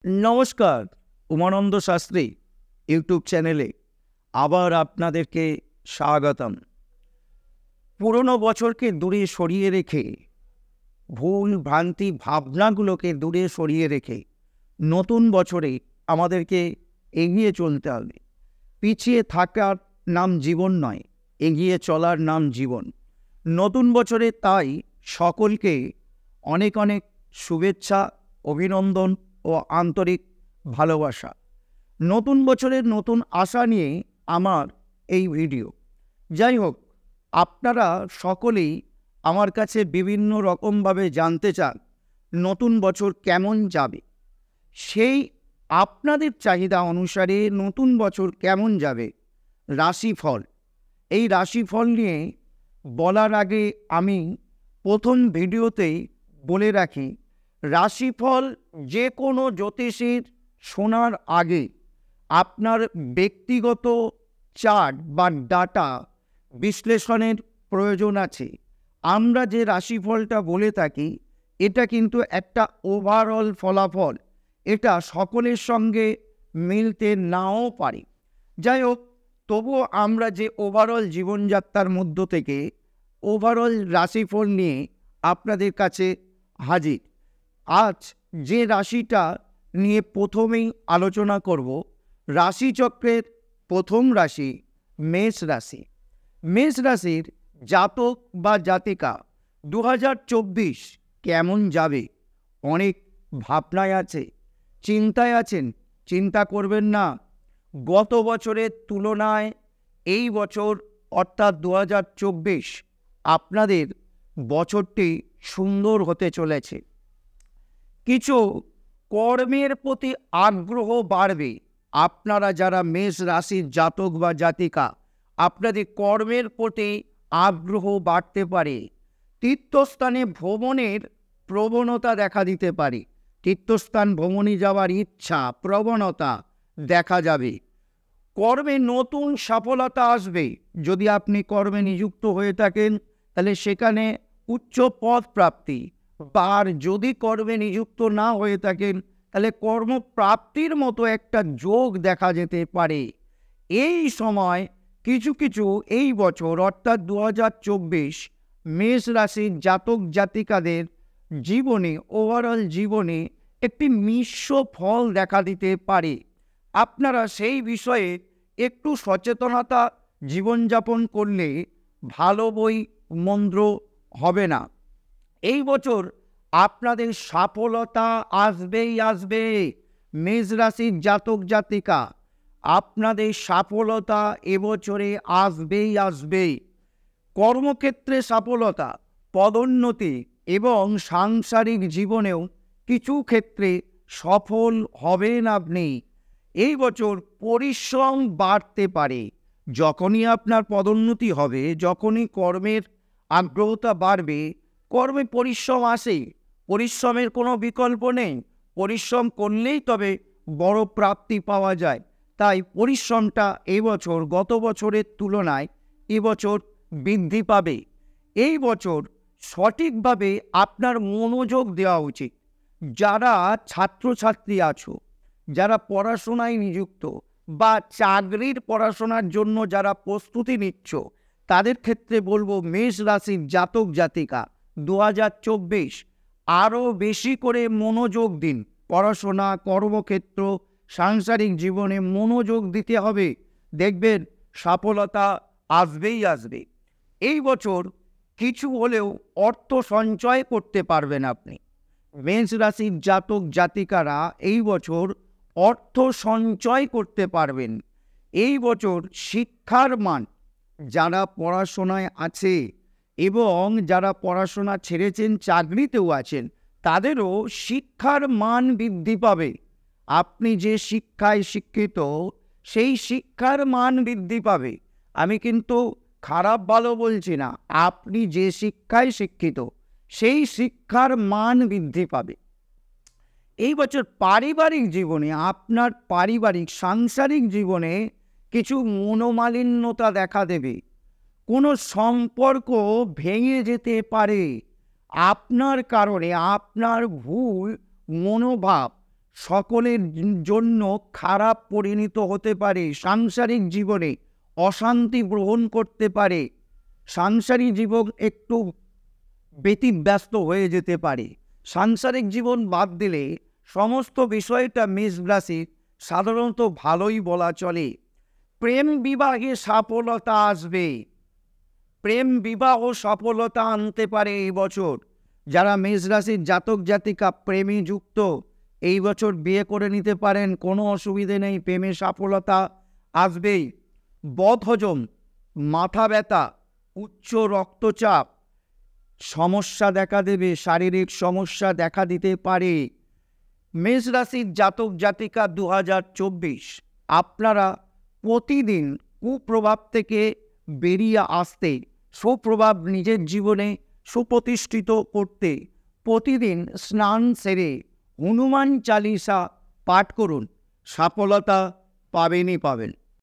নমস্কার, উমানন্দ শাস্ত্রী ইউটিউব চ্যানেলে আবার আপনাদেরকে স্বাগতম। পুরনো বছরকে দূরে সরিয়ে রেখে, ভুল ভ্রান্তি ভাবনাগুলোকে দূরে সরিয়ে রেখে নতুন বছরে আমাদেরকে এগিয়ে চলতে হবে। পিছিয়ে থাকার নাম জীবন নয়, এগিয়ে চলার নাম জীবন। নতুন বছরে তাই সকলকে অনেক অনেক শুভেচ্ছা, অভিনন্দন ও আন্তরিক ভালোবাসা। নতুন বছরের নতুন আশা নিয়ে আমার এই ভিডিও। যাই হোক, আপনারা সকলেই আমার কাছে বিভিন্ন রকমভাবে জানতে চান নতুন বছর কেমন যাবে। সেই আপনাদের চাহিদা অনুসারে নতুন বছর কেমন যাবে রাশিফল, এই রাশিফল নিয়ে বলার আগে আমি প্রথম ভিডিওতেই বলে রাখি, রাশিফল যে কোনো জ্যোতিষীর শোনার আগে আপনার ব্যক্তিগত চার্ট বা ডাটা বিশ্লেষণের প্রয়োজন আছে। আমরা যে রাশিফলটা বলে থাকি এটা কিন্তু একটা ওভারঅল ফলাফল, এটা সকলের সঙ্গে মিলতে নাও পারে। যাই হোক, তবুও আমরা যে ওভারঅল জীবনযাত্রার মধ্য থেকে ওভারঅল রাশিফল নিয়ে আপনাদের কাছে হাজির। আজ যে রাশিটা নিয়ে প্রথমেই আলোচনা করব, রাশিচক্রের প্রথম রাশি মেষ রাশি। মেষ রাশির জাতক বা জাতিকা 2024 কেমন যাবে অনেক ভাবনায় আছে, চিন্তায় আছেন। চিন্তা করবেন না, গত বছরের তুলনায় এই বছর অর্থাৎ 2024 আপনাদের বছরটি সুন্দর হতে চলেছে। কিছু কর্মের প্রতি আগ্রহ বাড়বে। আপনারা যারা মেষ রাশির জাতক বা জাতিকা, আপনাদের কর্মের প্রতি আগ্রহ বাড়তে পারে। তীর্থস্থানে ভ্রমণের প্রবণতা দেখা দিতে পারে। তীর্থস্থান ভ্রমণে যাওয়ার ইচ্ছা, প্রবণতা দেখা যাবে। কর্মে নতুন সফলতা আসবে। যদি আপনি কর্মে নিযুক্ত হয়ে থাকেন তাহলে সেখানে উচ্চ পদ প্রাপ্তি, আর যদি কর্মে নিযুক্ত না হয়ে থাকেন তাহলে কর্মপ্রাপ্তির মতো একটা যোগ দেখা যেতে পারে। এই সময় কিছু কিছু এই বছর অর্থাৎ 2024 মেষ রাশির জাতক জাতিকাদের জীবনে, ওভারঅল জীবনে একটি মিশ্র ফল দেখা দিতে পারে। আপনারা সেই বিষয়ে একটু সচেতনতা জীবনযাপন করলে ভালো বই মন্দ হবে না। এই বছর আপনাদের সফলতা আসবেই আসবে। মেষ রাশির জাতক জাতিকা, আপনাদের সফলতা এবছরে আসবেই আসবে। কর্মক্ষেত্রে সফলতা, পদোন্নতি এবং সাংসারিক জীবনেও কিছু ক্ষেত্রে সফল হবেন আপনি। এই বছর পরিশ্রম বাড়তে পারে। যখনই আপনার পদোন্নতি হবে, যখনই কর্মের আগ্রহতা বাড়বে, কর্মে পরিশ্রম আসে। পরিশ্রমের কোনো বিকল্প নেই। পরিশ্রম করলেই তবে বড় প্রাপ্তি পাওয়া যায়। তাই পরিশ্রমটা এবছর গত বছরের তুলনায় এবছর বৃদ্ধি পাবে। এই বছর সঠিকভাবে আপনার মনোযোগ দেওয়া উচিত। যারা ছাত্রছাত্রী আছো, যারা পড়াশোনায় নিযুক্ত বা চাকরির পড়াশোনার জন্য যারা প্রস্তুতি নিচ্ছ, তাদের ক্ষেত্রে বলবো মেষ রাশির জাতক জাতিকা 2024 আরও বেশি করে মনোযোগ দিন। পড়াশোনা, কর্মক্ষেত্র, সাংসারিক জীবনে মনোযোগ দিতে হবে। দেখবেন সফলতা আসবেই আসবে। এই বছর কিছু হলেও অর্থ সঞ্চয় করতে পারবেন আপনি। মেষ রাশির জাতক জাতিকারা এই বছর অর্থ সঞ্চয় করতে পারবেন। এই বছর শিক্ষার মান, যারা পড়াশোনায় আছে এবং যারা পড়াশোনা ছেড়েছেন, চাকরিতেও আছেন, তাদেরও শিক্ষার মান বৃদ্ধি পাবে। আপনি যে শিক্ষায় শিক্ষিত, সেই শিক্ষার মান বৃদ্ধি পাবে। আমি কিন্তু খারাপ ভালো বলছি না, আপনি যে শিক্ষায় শিক্ষিত সেই শিক্ষার মান বৃদ্ধি পাবে। এই বছর পারিবারিক জীবনে, আপনার পারিবারিক সাংসারিক জীবনে কিছু মনোমালিন্যতা দেখা দেবে। কোনো সম্পর্ক ভেঙে যেতে পারে আপনার কারণে। আপনার ভুল মনোভাব সকলের জন্য খারাপ পরিণত হতে পারে, সাংসারিক জীবনে অশান্তি গ্রহণ করতে পারে, সাংসারিক জীবন একটু ব্যতিব্যস্ত হয়ে যেতে পারে। সাংসারিক জীবন বাদ দিলে সমস্ত বিষয়টা মেষ রাশির সাধারণত ভালোই বলা চলে। প্রেম বিবাহে সফলতা আসবে, প্রেম বিবাহ সফলতা আনতে পারে এই বছর। যারা মেষ রাশির জাতক জাতিকা প্রেমে যুক্ত, এই বছর বিয়ে করে নিতে পারেন, কোনো অসুবিধে নেই, প্রেমে সফলতা আসবেই। বদহজম, মাথা ব্যথা, উচ্চ রক্তচাপ সমস্যা দেখা দেবে, শারীরিক সমস্যা দেখা দিতে পারে। মেষ রাশির জাতক জাতিকা 2024 আপনারা প্রতিদিন কুপ্রভাব থেকে বেরিয়ে আসতে, সুপ্রভাব নিজের জীবনে সুপ্রতিষ্ঠিত করতে প্রতিদিন স্নান সেরে হনুমান চালিসা পাঠ করুন, সফলতা পাবেনই পাবেন।